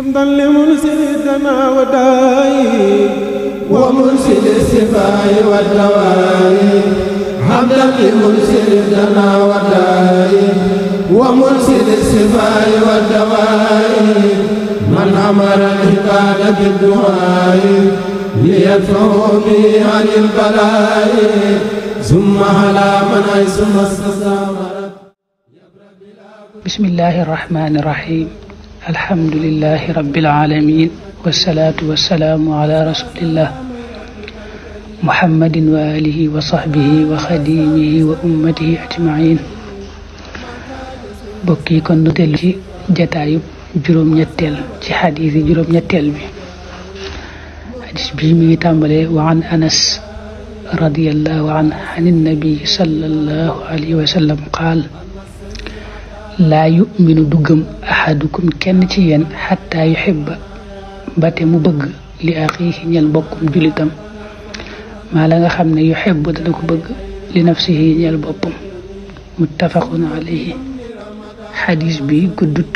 حمدا لمنزلنا ودائي ومنزل الشفاء والدواء حمدا لمنزلنا ودائي ومنزل الشفاء والدواء من أمر العباد بالدعاء ليدفعوا به عن البلاء ثم على من حيث ما استثمر. بسم الله الرحمن الرحيم. الحمد لله رب العالمين والصلاة والسلام على رسول الله محمد وآله وصحبه وخديمه وأمته أجمعين. bokki kon nu dellu ci jataayu juróom-ñetteel ci xadiis yi juróom-ñetteel bi. xadiis bi mi ngi tàmbalee wa an Anas radiyallahu anhu an nabi sallallahu alayhi wa sallam qaal laa yuminu du gëm ahadukum kenn ci yéen xataa yuhibba bate mu bëgg li axiihi ñeel bokkum julitam maa la nga xam ne yuhibbu dana ko bëgg li nafsihi ñeel boppam. muttafaqun alayhi. xadis bi guddut.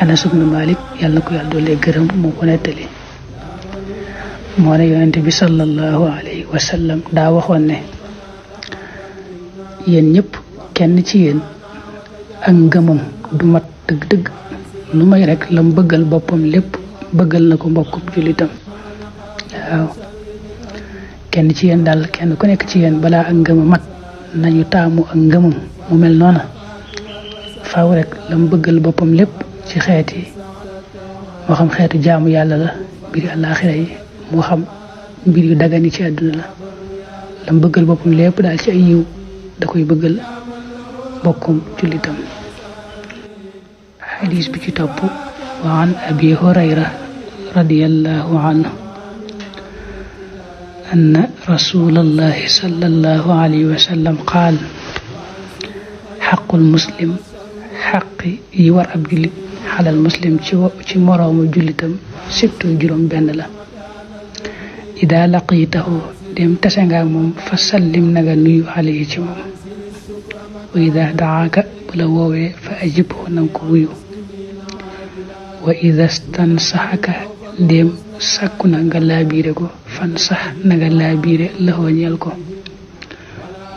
Anas ibn Malik yàlla na ko yàlla doole gërëm moo ko nettali. moo ne yonente bi sallallahu alayhi wa sallam daa waxoon ne yéen ñëpp kenn ci yéen ak ngëmam du mat dëgg-dëgg lu may rek lam bëggal boppam lépp bëggal na ko mbokkum jullitam. waaw kenn ci yéen daal kenn ku nekk ci yéen balaa ak ngëma mat nañu taamu ak ngëmam mu mel noona faaw rek lam bëggal boppam lépp ci xeet yi moo xam xeetu jaamu yàlla la mbiri àllaaxira yi moo xam mbir yu dagani ci àdduna la lam bëggal boppam lépp daal ci ay yiw da koy bëggal bokkum jullitam. xadis bi ci topp wa an abi hurayra radiyallahu anhu anna rasulallahi sallallahu alayhi wa sallam qaal xaqul muslim xaqi yi war ab jullit xalal muslim ci moroomu jullitam surtout juróom benn la. ida laqitahu dem tase nga moom fa sallim naga nuyu alayhi ci moom. wa ida daaka bu la woowee fa ajibhu nanga ko wuyu. wa ida stansaxaka dem sàkku na nga laabiire ko fan sax na nga laabiire laxoo ñeel ko.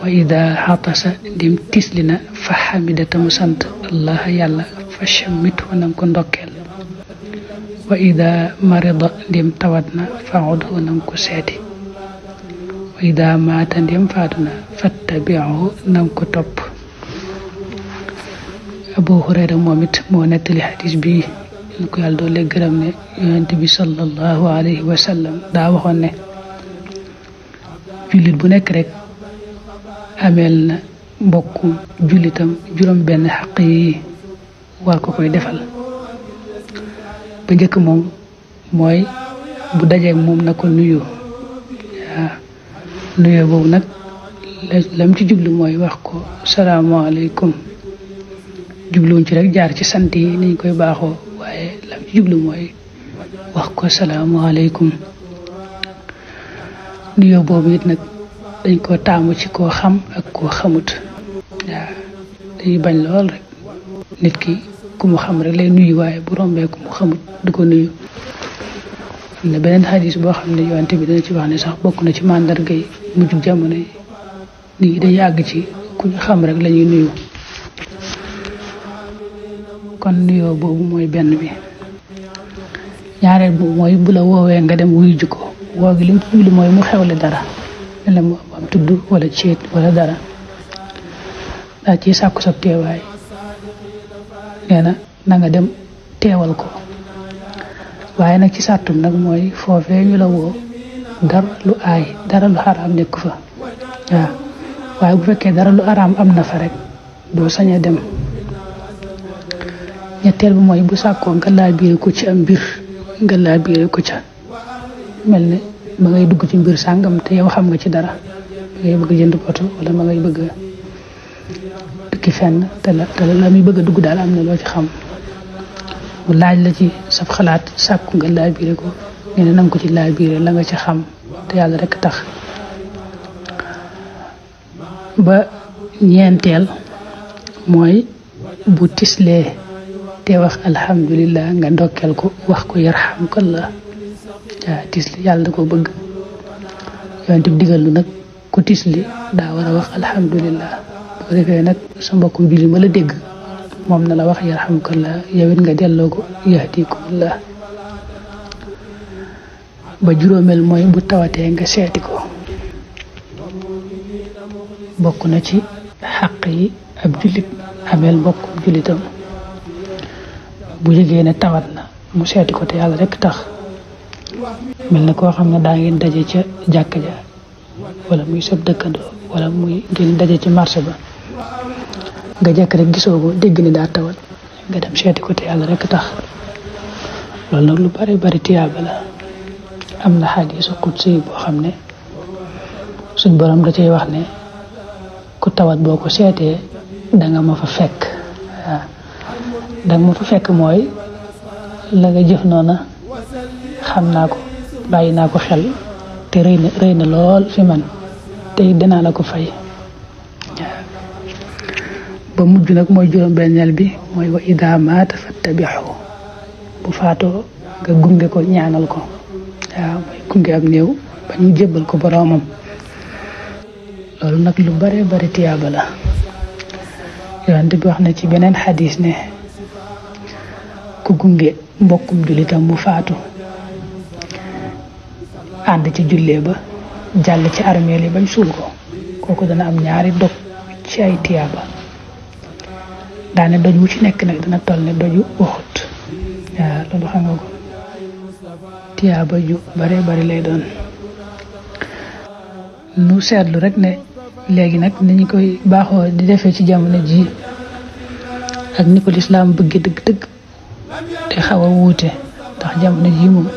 wa ida xatasa dem tisli na fa xamida tamu sant allah yàlla fa chammithu nanga ko ndokkeel. wa ida marida dem tawat na fa udhu nanga ko seeti. wa ida maata dem faatu na fattabi'hu nanga ko topp. Abu Hurayra moom it moo nettali xadis bi ñu ko yàlla doole gërëm ne yonent bi sallallahu alayhi wa sallam daa waxoon ne jullit bu nekk rek ameel na mbokku jullitam juróom benn xaq yi war ko koy defal. ba njëkk moom mooy bu dajeeg moom na ko nuyu. waaw nuyu boobu nag lam ci jublu mooy wax ko salaamaaleykum. jubluwuñ ci rek jaar ci sant yi niñ koy baaxoo waaye lam ci jublu mooy wax ko salaamaaleykum. nuyoo boobu it nag dañ ko taamu ci koo xam ak koo xamut. waaw dañuy bañ lool rek nit ki ku mu xam rek lay nuyu waaye bu rombee ku mu xamut du ko nuyu. am na beneen xadis boo xam ne yonent bi dana ci wax ne sax bokk na ci màndarga yi mujj jamono yi nit ñi dañuy àgg ci ku ñu xam rek lañuy nuyu. kon nuyoo boobu mooy benn bi. ñaareel bu mooy bu la woowee nga dem wuyu ji ko woo gi lim ci jublu mooy mu xewle dara ne la mu am tudd wala ceet wala dara daa ci sàkku sa teewaay nee na nga dem teewal ko. waaye nag ci sàttum nag mooy foofee ñu la woo dara lu aay dara lu xaraam nekk fa. waaw waaye bu fekkee dara lu araam am na fa rek doo sañ a dem. ñetteel bi mooy bu sàkkoo nga laabiire ko ci am mbir nga laabiire ko ca mel ne ma ngay dugg ci mbir sàngam te yow xam nga ci dara ma ngay bëgg jënd oto wala ma ngay bëgg tukki fenn te la muy bëgg a dugg daal am na loo ci xam mu laaj la ci sab xalaat sàkku nga laabiire ko nga ne nanga ko ci laabiire la nga ci xam te yàlla rek tax. ba ñeenteel mooy bu tislee te wax alhamdulillah nga ndokkel ko wax ko yarhamkallah tisli yàlla da ko bëgg yonent bi digal lu nag ku tisli daa war a wax alhamdulillah bu ko defee nag sa mbokkum julli ma la dégg moom na la wax yarhamkallah yow it nga delloo ko yahdikumullah ba juróomeel mooy bu tawatee nga seeti ko bokk na ci xaq yi ab jullit ameel mbokkum jullitam bu yëgee ne tawat na mu seeti ko te yàlla rek tax mel na koo xam ne daa ngeen daje ca jàkka ja wala muy sab dëkkandoo wala muy ngeen daje ci marché ba nga jekk rek gisoo ko dégg ni daa tawat nga dem seeti ko te yàlla rek tax loolu nag lu bari bari tiyaaba la am na xadiisu qudsi boo xam ne suñ borom da cay wax ne ku tawat boo ko seetee danga ma fa fekk waaw danga ma fa fekk mooy la nga jëf noona xam naa ko bàyyi naa ko xel te rëy na lool fi man te dinaa la ko fay ba mujj nag mooy juróom-benneel bi mooy wa idaa maata fattabixu bu faatoo nga gunge ko ñaanal ko waaw mooy gunge ab néew ba ñu jébbal ko boroomam loolu nag lu bare bari tiyaaba la yonent bi wax na ci beneen xadis ne ku gunge mbokkum jullitam mu faatu ànd ci jullee ba jàll ci armeel yi bañ suul ko kooku dana am ñaari dog ci ay tiyaaba daane doj wu ci nekk nag dana toll ne doju waxut waaw loolu xam nga ko tiyaaba ju bare bari lay doon nu seetlu rek ne léegi nag ni ñu koy baaxoo di defee ci jamono ji ak ni ko lislaam bëgge dëgg-dëgg te xaw a wuute ndax jamono ji moom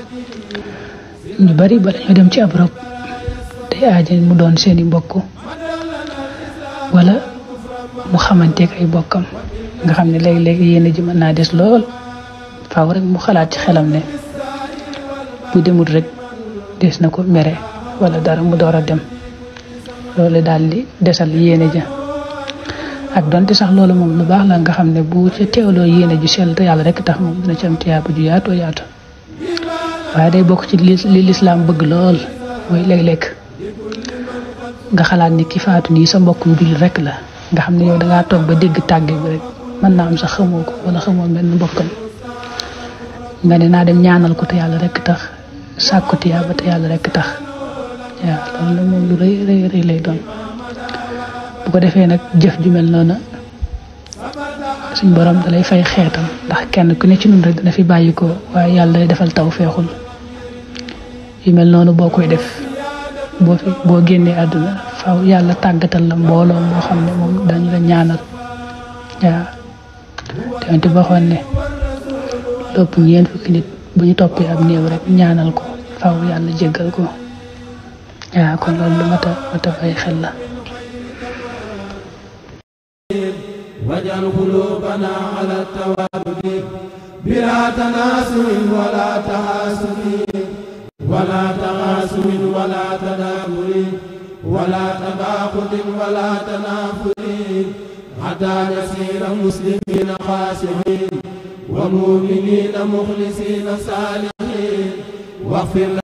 ñu bari bala ñoo dem ci ab rob te aaja mu doon seeni mbokk wala mu xamanteeg ay bokkam nga xam ne léegi-léegi yéen ji mën naa des lool faaw rek mu xalaat ci xelam ne bu demut rek des na ko mere wala dara mu door a dem loolu daal di desal yéene ja ak donte sax loolu moom lu baax la nga xam ne bu ca teewloo yéene ju sell te yàlla rek tax moom dina ci am tiyaaba ju yaatoo yaatu waaye day bokk ci li lislaam bëgg lool mooy léeg-léeg nga xalaat ni ki faatu nii sa mbokkum jullit rek la nga xam ne yow dangaa toog ba dégg tàgge bi rek mën naa am sax xamoo ko wala xamoo benn mbokkam nga ne naa dem ñaanal ko te yàlla rek tax sàkku tiyaaba te yàlla rek tax waaw loolu nag moom lu rëy lay doon bu ko defee nag jëf ju mel noonu suñ borom da lay fay xeetam ndax kenn ku ne ci ñun rek dana fi bàyyi ko waaye yàlla day defal taw feexul yu mel noonu boo koy def boo génnee àdduna faaw yàlla tàggatal la mbooloo moo xam ne moom dañu la ñaanal waaw te wante waxoon ne lépp ñeent fukki nit bu ñu toppee ab néew rek ñaanal ko faaw yàlla jéggal ko waaw kon loolu lu mat a fay xel la wajal qulubana ala tawaddud bila tanasuin wala tahasuni wala tahasuni wala tadaburi wala tabaqudin wala tanafuri hatta nasira muslimina khashiin wa mu'minina mukhlisina salihin waghfir